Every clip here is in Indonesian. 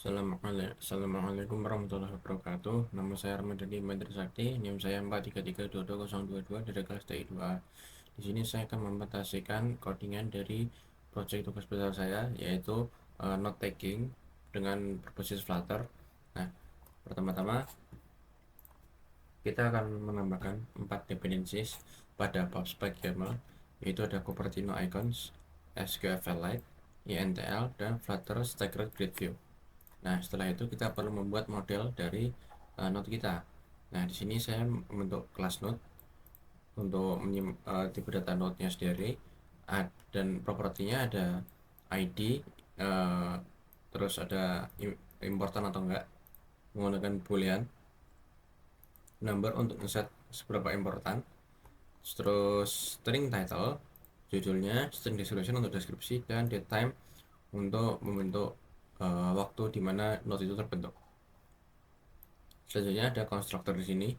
Assalamualaikum warahmatullahi wabarakatuh. Nama saya Ramadhani Madri Sakti, NIM saya 4332202 dari kelas TI2A. Di sini saya akan mempresentasikan codingan dari proyek tugas besar saya, yaitu note taking dengan berbasis Flutter. Nah, pertama-tama kita akan menambahkan 4 dependencies pada PubSpec YAML, yaitu ada Cupertino Icons, SQLite, INTL, dan Flutter Staggered Grid View. Nah, setelah itu kita perlu membuat model dari node kita. Nah, di sini saya membentuk kelas node untuk tipe data node-nya sendiri, dan propertinya ada ID, terus ada important atau enggak, menggunakan boolean number untuk ngeset seberapa important, terus string title judulnya, string description untuk deskripsi, dan datetime untuk membentuk waktu di mana node itu terbentuk. Selanjutnya ada konstruktor di sini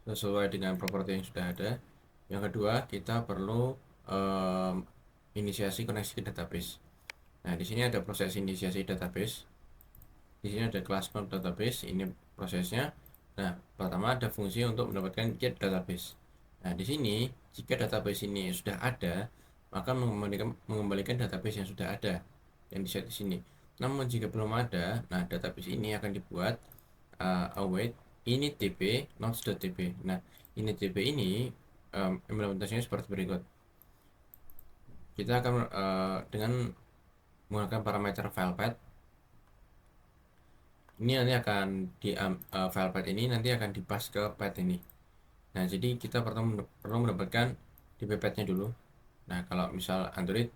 sesuai dengan properti yang sudah ada. Yang kedua, kita perlu inisiasi koneksi ke database. Nah, di sini ada proses inisiasi database. Di sini ada kelas node database, ini prosesnya. Nah, pertama ada fungsi untuk mendapatkan get database. Nah, di sini jika database ini sudah ada, maka mengembalikan database yang sudah ada yang di set di sini. Namun jika belum ada, nah database ini akan dibuat await initdb nodes.db. Nah, initdb ini implementasinya seperti berikut. Kita akan dengan menggunakan parameter file path. Ini nanti akan di file path ini nanti akan dipas ke path ini. Nah, jadi kita perlu mendapatkan db path-nya dulu. Nah, kalau misal Android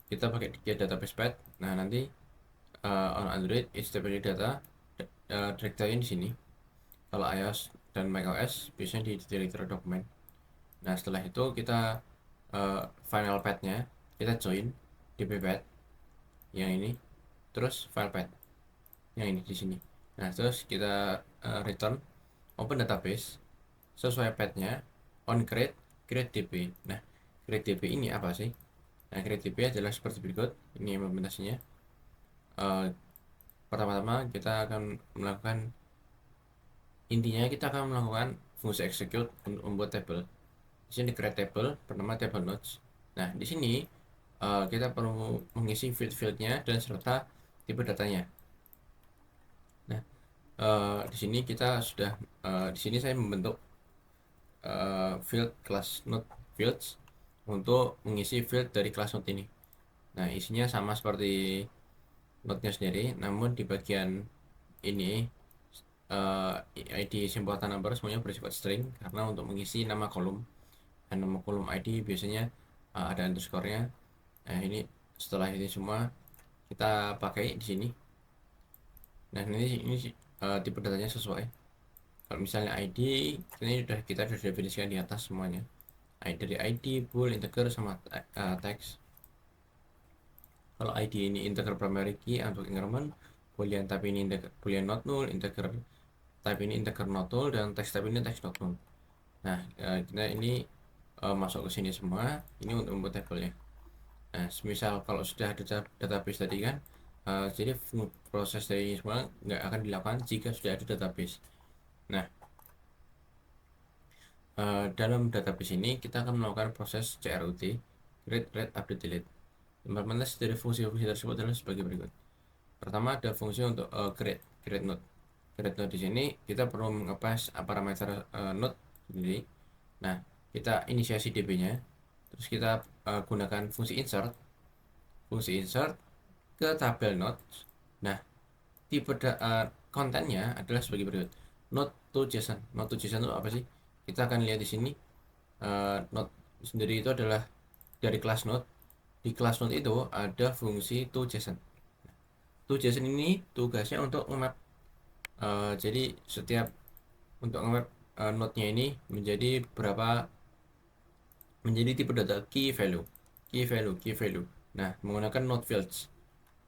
kita pakai get database path. Nah, nanti on Android HTTP data directory di sini. Kalau iOS dan macOS biasanya di directory dokumen. Nah, setelah itu kita final path-nya kita join db path yang ini, terus file path yang ini di sini. Nah, terus kita return open database sesuai path-nya on create db. Nah, create db ini apa sih? Nah, create db adalah seperti berikut. Ini implementasinya. Pertama-tama kita akan melakukan, intinya kita akan melakukan fungsi execute untuk membuat table. Di sini create table bernama table nodes. Nah, di sini kita perlu mengisi field-fieldnya dan serta tipe datanya. Nah, di sini kita sudah di sini saya membentuk field class node fields untuk mengisi field dari class node ini. Nah, isinya sama seperti node-nya sendiri, namun di bagian ini ID important number semuanya bersifat string karena untuk mengisi nama kolom, dan nama kolom ID biasanya ada underscore-nya. Nah, ini setelah ini semua kita pakai di sini. Nah, ini tipe datanya sesuai. Kalau misalnya ID ini kita sudah definisikan di atas semuanya. Dari ID, bool, integer, sama text. Kalau ID ini integer primary key untuk increment, boolean type ini boolean not null, integer type ini integer not null, dan text type ini text not null. Nah, kita ini masuk ke sini semua. Ini untuk membuat tabelnya. Nah, misal kalau sudah ada database tadi kan, jadi proses dari ini semua nggak akan dilakukan jika sudah ada database. Nah, dalam database ini kita akan melakukan proses CRUT, create, read, update, delete. Implementasi dari fungsi-fungsi tersebut adalah sebagai berikut. Pertama ada fungsi untuk create node. Create node di sini kita perlu mengepas parameter node sendiri. Nah, kita inisiasi db-nya, terus kita gunakan fungsi insert ke tabel node. Nah, tipe kontennya adalah sebagai berikut. Node to JSON. Node to JSON itu apa sih? Kita akan lihat di sini. Node sendiri itu adalah dari kelas node. Di kelas node itu ada fungsi to JSON. To JSON ini tugasnya untuk nge-map. Jadi setiap untuk nge-map node-nya ini menjadi tipe data key value. Nah, menggunakan node fields.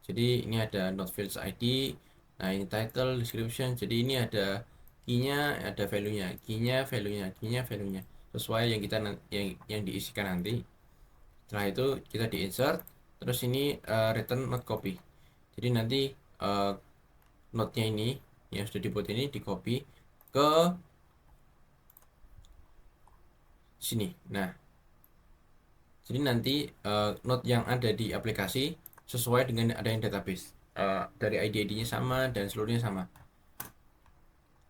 Jadi ini ada node fields ID. Nah, ini title, description. Jadi ini ada key-nya, ada value-nya sesuai yang kita yang diisikan nanti. Setelah itu kita di insert, terus ini return not copy. Jadi nanti uh, node-nya ini yang sudah dibuat ini di copy ke sini. Nah, jadi nanti node yang ada di aplikasi sesuai dengan ada yang database. Dari ID-ID-nya sama dan seluruhnya sama.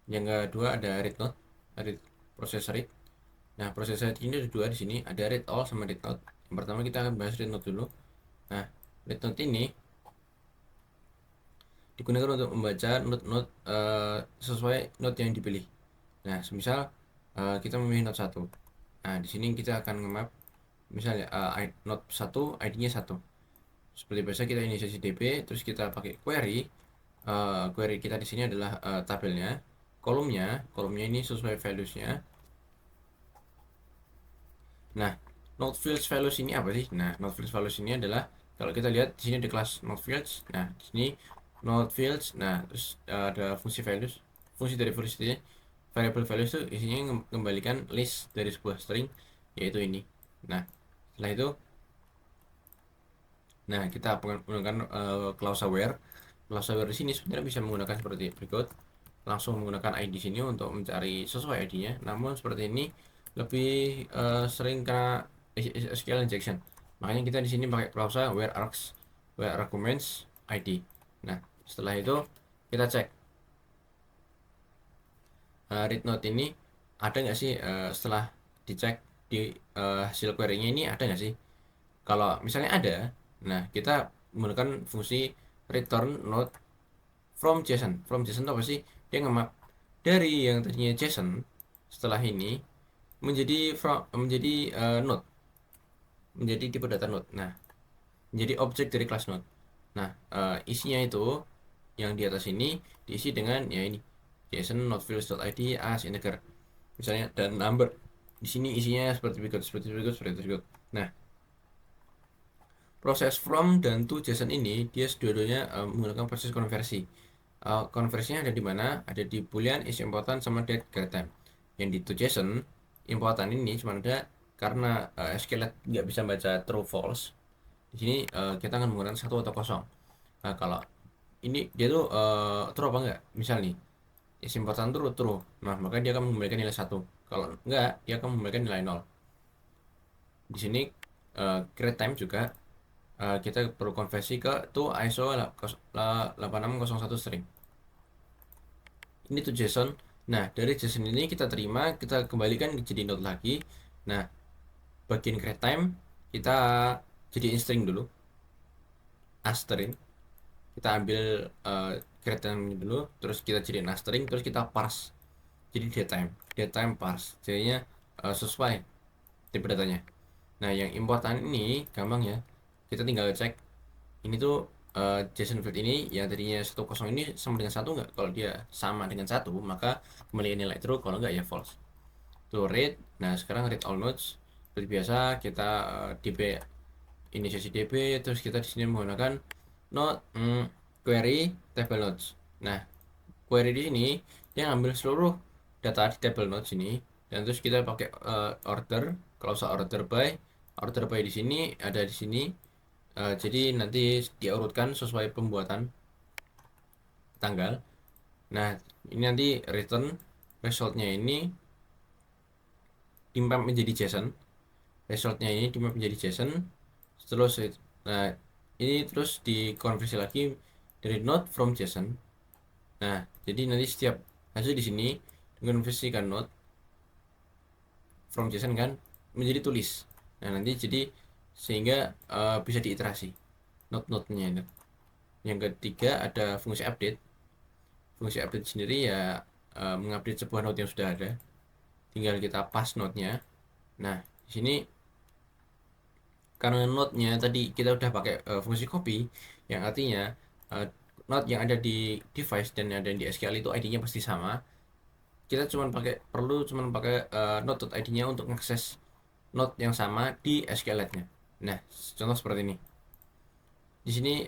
Yang kedua ada read node, read proses read. Nah, proses read ini ada dua di sini, ada read all sama read node. Yang pertama kita akan bahas read node dulu. Nah, read node ini digunakan untuk membaca node-node sesuai node yang dipilih. Nah, semisal kita memilih node 1. Nah, di sini kita akan nge-map misalnya node 1 ID-nya 1. Seperti biasa kita inisiasi DB, terus kita pakai query. Query kita di sini adalah tabelnya, kolomnya ini sesuai values-nya. Nah, node fields values ini apa sih? Nah, node fields values ini adalah kalau kita lihat di sini ada kelas node fields. Nah, di sini node fields. Nah, terus ada fungsi values. Fungsi dari fungsi variable values itu isinya mengembalikan list dari sebuah string, yaitu ini. Nah, setelah itu, nah kita menggunakan clause aware. Clause aware di sini sebenarnya bisa menggunakan seperti berikut. Langsung menggunakan ID sini untuk mencari sesuai ID-nya. Namun seperti ini lebih sering karena SQL injection. Makanya kita di sini pakai clause where arguments ID. Nah, setelah itu kita cek read node ini ada nggak sih, setelah dicek di hasil query-nya ini ada nggak sih. Kalau misalnya ada, nah kita menggunakan fungsi return node from JSON. From JSON itu apa sih? Dia nge-map dari yang tadinya JSON setelah ini menjadi node, menjadi tipe data node. Nah, menjadi objek dari kelas node. Nah, isinya itu yang di atas ini diisi dengan ya ini JSON node fields.id as integer misalnya, dan number di sini isinya seperti berikut. Nah, proses from dan to JSON ini dia dua-duanya menggunakan proses konversi. Konversinya ada di mana? Ada di boolean is important sama date get time. Yang di to JSON important ini cuma ada karena SQLite nggak bisa baca true false. Di sini kita akan menggunakan satu atau kosong. Nah, kalau ini dia tuh true apa enggak? Misal nih, is important true. Nah, maka dia akan mengembalikan nilai 1. Kalau enggak, dia akan mengembalikan nilai 0. Di sini create time juga kita perlu konversi ke to ISO 8601 string. Ini tuh JSON. Nah, dari JSON ini kita terima, kita kembalikan jadi node lagi. Nah, bagian create time kita jadiin string dulu, string. Kita ambil create time dulu, terus kita jadiin string, terus kita parse jadi datetime parse. Jadinya sesuai tipe datanya. Nah, yang important ini gampang ya. Kita tinggal cek ini tuh JSON field ini yang tadinya 10 ini sama dengan 1 nggak. Kalau dia sama dengan 1, maka kembali nilai true, kalau nggak ya false. Tuh read. Nah, sekarang read all nodes seperti biasa. Kita db inisiasi db, terus kita di sini menggunakan node query table nodes. Nah, query di sini dia ngambil seluruh data di table nodes ini, dan terus kita pakai order. Kalau usah order by di sini ada di sini. Jadi nanti diurutkan sesuai pembuatan tanggal. Nah, ini nanti return resultnya ini dimap menjadi JSON. Resultnya ini dimap menjadi JSON. Terus, nah ini terus dikonversi lagi dari node from JSON. Nah, jadi nanti setiap hasil di sini dikonversikan node from JSON kan menjadi tulis. Nah, nanti jadi sehingga bisa diiterasi node-node-nya itu. Yang ketiga ada fungsi update. Fungsi update sendiri ya mengupdate sebuah node yang sudah ada. Tinggal kita pas node-nya. Nah, di sini karena node-nya tadi kita udah pakai fungsi copy, yang artinya node yang ada di device dan yang ada di SQL itu ID-nya pasti sama. Kita perlu pakai node.id-nya untuk mengakses node yang sama di SQLite-nya. Nah, contoh seperti ini. Di sini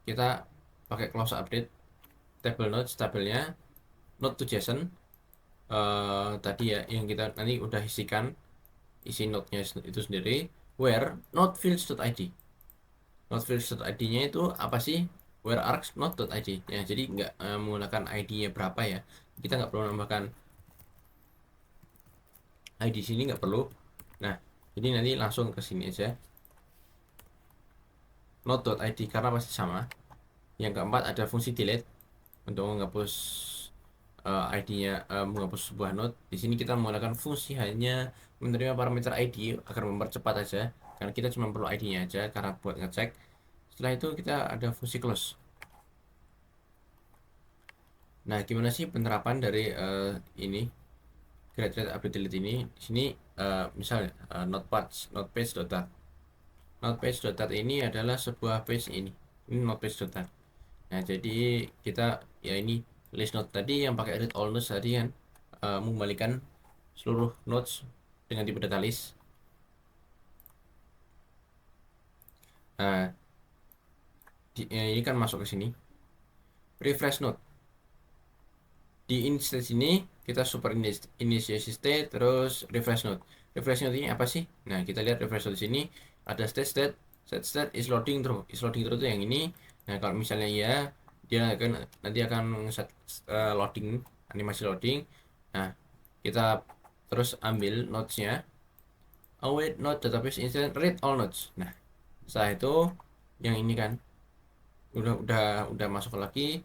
kita pakai clause update table nodes, tabelnya node to JSON tadi ya yang kita nanti udah isikan isi node-nya itu sendiri, where node fields.id. Node fields.id-nya itu apa sih? where args not.id ya, jadi nggak menggunakan ID-nya berapa ya, kita nggak perlu menambahkan ID sini, nggak perlu. Nah, jadi nanti langsung ke sini aja not.id karena pasti sama. Yang keempat ada fungsi delete untuk menghapus ID-nya, menghapus sebuah node. Di sini kita menggunakan fungsi hanya menerima parameter ID agar mempercepat aja, karena kita cuma perlu ID-nya aja karena buat ngecek. Setelah itu kita ada fungsi close. Nah, gimana sih penerapan dari ini create update delete ini? Di sini misalnya notepage.dart. Notepage.dart ini adalah sebuah page ini. Ini notepage.dart. Nah, jadi kita ya ini list note tadi yang pakai read all notes tadi kan, mengembalikan seluruh notes dengan tipe data list. Nah, ini kan masuk ke sini. Refresh note. Di instance ini kita super initiation state terus refresh node. Refresh node ini apa sih? Nah, kita lihat refresh node di sini ada state is loading through. Is loading through itu yang ini. Nah, kalau misalnya ya, dia akan nanti akan set loading, animasi loading. Nah, kita terus ambil nodesnya await node database instance read all nodes. Nah, setelah itu yang ini kan udah masuk lagi,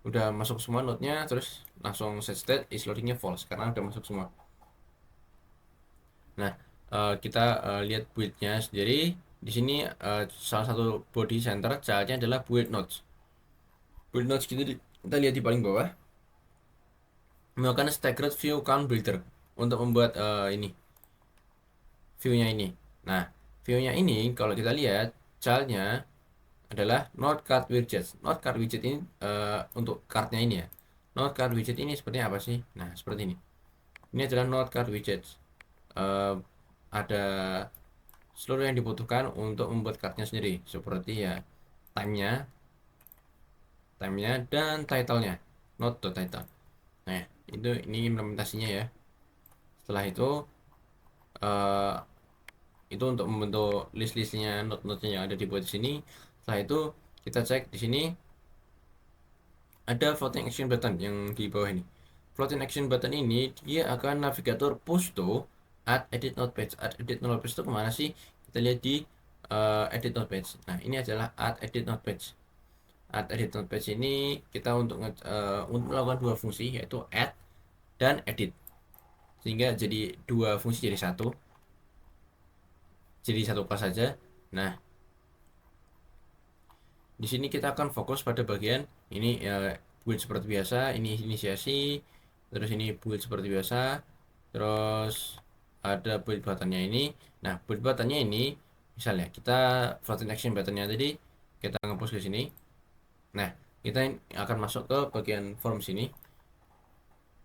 udah masuk semua node-nya, terus langsung set state is loadingnya false karena udah masuk semua. Nah, kita lihat build-nya sendiri. Di sini salah satu body center childnya adalah build nodes. Build nodes kita lihat di paling bawah melakukan staggered view count builder untuk membuat ini view-nya ini. Nah, view-nya ini kalau kita lihat childnya adalah node card widget. Node card widget ini untuk cardnya ini ya. Node card widget ini seperti apa sih? Nah, seperti ini. Ini adalah node card widget. Ada seluruh yang dibutuhkan untuk membuat cardnya sendiri, seperti ya time-nya, dan title-nya, node.title. Nah, ini implementasinya ya. Setelah uh, itu untuk membentuk list-listnya node-node yang ada dibuat di sini. Setelah itu kita cek di sini ada floating action button yang di bawah ini. Floating action button ini dia akan navigator push to add edit node page. Add edit node page itu kemana sih? Kita lihat di edit node page. Nah, ini adalah add edit node page. Add edit node page ini kita untuk melakukan dua fungsi, yaitu add dan edit, sehingga jadi dua fungsi jadi satu kelas saja. Nah, di sini kita akan fokus pada bagian ini build seperti biasa, ini inisiasi, terus ini build seperti biasa, terus ada build buttonnya ini. Nah, build buttonnya ini misalnya kita floating action buttonnya tadi kita ngepost ke sini. Nah, kita akan masuk ke bagian form sini.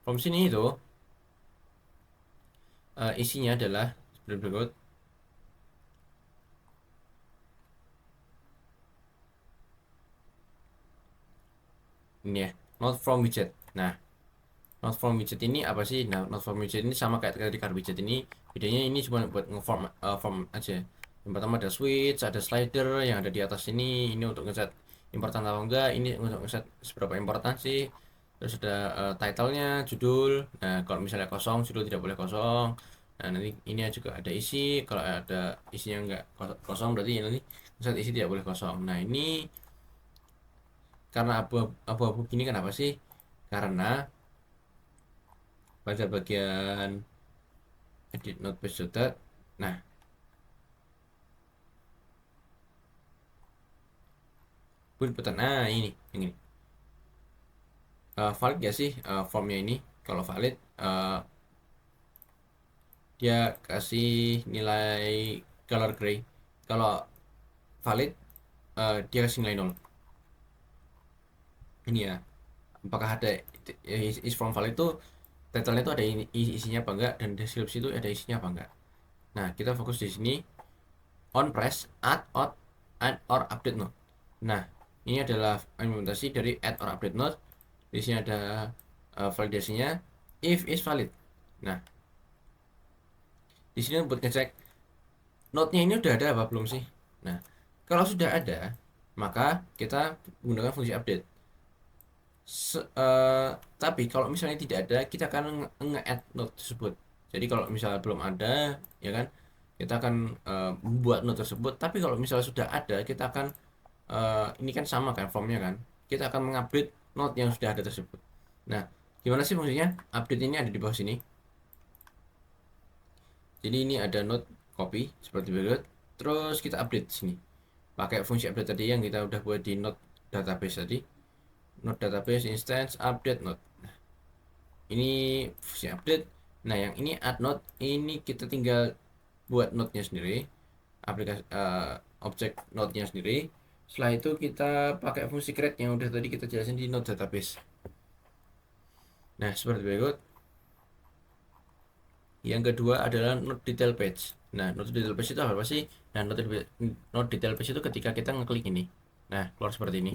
Form sini itu isinya adalah seperti berikut. Ini ya, not from widget. Nah, not from widget ini apa sih? Nah, not from widget ini sama kayak tadi card widget ini. Bedanya ini cuma buat ngeform form aja. Yang pertama ada switch, ada slider yang ada di atas ini. Ini untuk ngeset important atau enggak. Ini untuk ngeset seberapa important sih. Terus ada title-nya, judul. Nah, kalau misalnya kosong, judul tidak boleh kosong. Nah, nanti ini juga ada isi. Kalau ada isinya enggak kosong, berarti nanti ngeset isi tidak boleh kosong. Nah, ini karena abu-abu gini kenapa sih? Karena pada bagian edit notepad sudah. Nah, build button. Nah, ini valid gak sih formnya ini? Kalau valid, dia kasih nilai color gray. Kalau valid, dia kasih nilai 0. Ini ya, apakah ada is from valid itu title-nya itu ada isinya apa enggak, dan deskripsi itu ada isinya apa enggak. Nah, kita fokus di sini on press add or update node. Nah, ini adalah implementasi dari add or update node. Di sini ada validasinya if is valid. Nah, di sini buat ngecek node-nya ini udah ada apa belum sih. Nah, kalau sudah ada, maka kita menggunakan fungsi update. Se- eh, tapi kalau misalnya tidak ada, kita akan nge-add node tersebut. Jadi kalau misalnya belum ada, ya kan, kita akan membuat node tersebut. Tapi kalau misalnya sudah ada, kita akan ini kan sama kan formnya kan, kita akan mengupdate node yang sudah ada tersebut. Nah, gimana sih fungsinya? Update ini ada di bawah sini. Jadi ini ada node copy seperti berikut. Terus kita update sini. Pakai fungsi update tadi yang kita udah buat di node database tadi. Node database instance update node. Nah, ini fungsi update. Nah, yang ini add node, ini kita tinggal buat node-nya sendiri. Aplikasi objek node-nya sendiri. Setelah itu kita pakai fungsi create yang udah tadi kita jelasin di node database. Nah, seperti berikut. Yang kedua adalah node detail page. Nah, node detail page itu apa sih? Nah, node detail page itu ketika kita ngeklik ini. Nah, keluar seperti ini.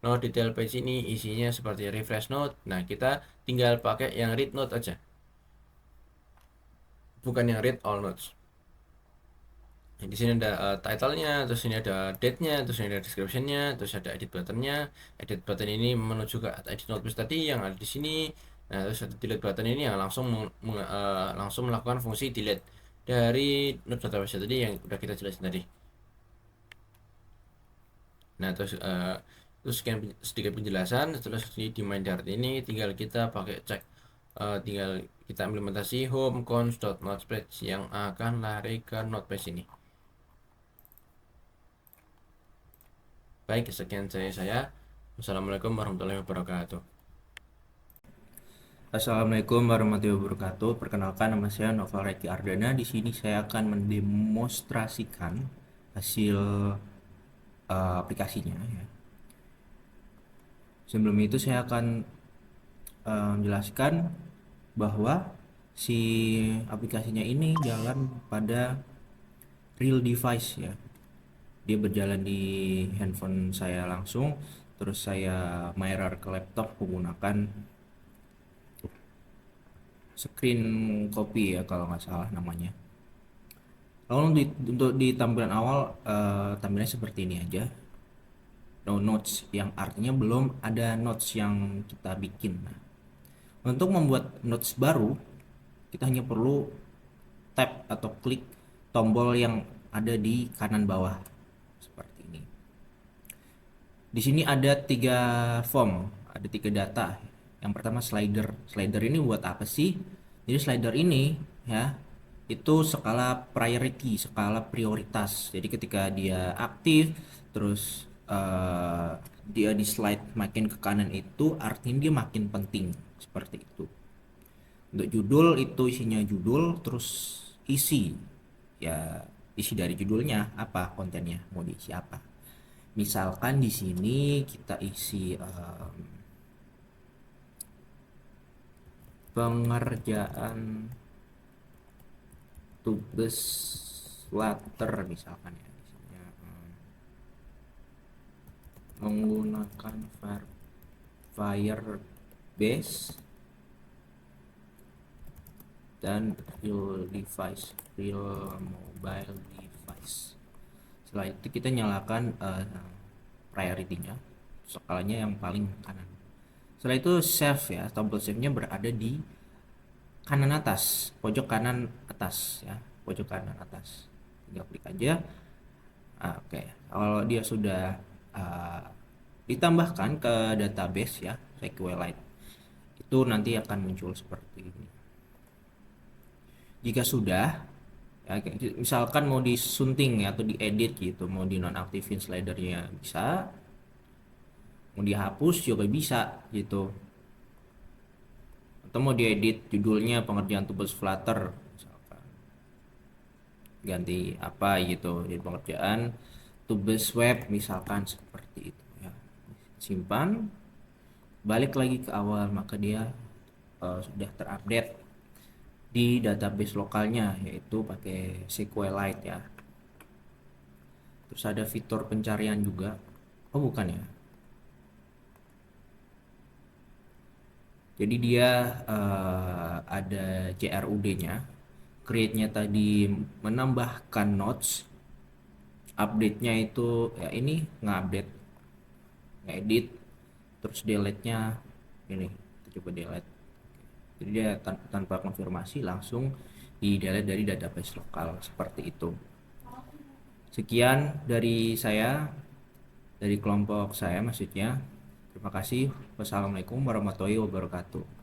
Node detail page ini isinya seperti refresh node. Nah, kita tinggal pakai yang read node aja. Bukan yang read all nodes. Nah, di sini ada title-nya, terus ini ada date-nya, terus ini ada description-nya, terus ada edit button-nya. Edit button ini menuju ke edit node page tadi yang ada di sini. Nah, terus ada delete button ini yang langsung melakukan fungsi delete dari node database tadi yang udah kita jelasin tadi. Nah, terus sekian sedikit penjelasan. Terus di main dart ini tinggal kita pakai cek, tinggal kita implementasi home const.notepage yang akan lari ke notepage ini. Baik, sekian saya. Wassalamualaikum warahmatullahi wabarakatuh. Assalamualaikum warahmatullahi wabarakatuh. Perkenalkan, nama saya Noval Reki Ardana. Di sini saya akan mendemonstrasikan hasil aplikasinya. Ya. Sebelum itu saya akan menjelaskan bahwa si aplikasinya ini jalan pada real device ya. Dia berjalan di handphone saya langsung, terus saya mirror ke laptop menggunakan screen copy ya kalau nggak salah namanya. Lalu untuk di tampilan awal, tampilannya seperti ini aja. No notes, yang artinya belum ada notes yang kita bikin. Nah, untuk membuat notes baru, kita hanya perlu tap atau klik tombol yang ada di kanan bawah seperti ini. Di sini ada 3 form, ada 3 data. Yang pertama slider. Slider ini buat apa sih? Jadi slider ini ya itu skala priority, skala prioritas. Jadi ketika dia aktif, terus dia di slide makin ke kanan itu artinya dia makin penting seperti itu. Untuk judul itu isinya judul, terus isi ya isi dari judulnya apa, kontennya mau diisi apa. Misalkan di sini kita isi pengerjaan tugas Flutter misalkan ya. Di sini, menggunakan Firebase dan real mobile device. Setelah itu kita nyalakan priority-nya, skalanya yang paling kanan. Setelah itu save ya, tombol save-nya berada di kanan atas, pojok kanan atas ya, pojok kanan atas. Tinggal klik aja. Oke, kalau dia sudah ditambahkan ke database ya, SQLite, itu nanti akan muncul seperti ini. Jika sudah, ya, misalkan mau disunting ya, atau diedit gitu, mau dinonaktifin slidernya bisa, mau dihapus juga bisa gitu, atau mau diedit judulnya pengerjaan tugas Flutter misalkan, ganti apa gitu, jadi pengerjaan tugas web misalkan seperti itu ya. Simpan, balik lagi ke awal, maka dia sudah terupdate di database lokalnya, yaitu pakai SQLite ya. Terus ada fitur pencarian juga. Oh bukan ya. Jadi dia ada CRUD-nya. Create-nya tadi menambahkan notes. Update-nya itu ya ini nge-update ngedit, terus delete-nya ini, kita coba delete. Jadi dia tanpa konfirmasi langsung di delete dari database lokal seperti itu. Sekian dari saya, dari kelompok saya maksudnya. Terima kasih. Wassalamualaikum warahmatullahi wabarakatuh.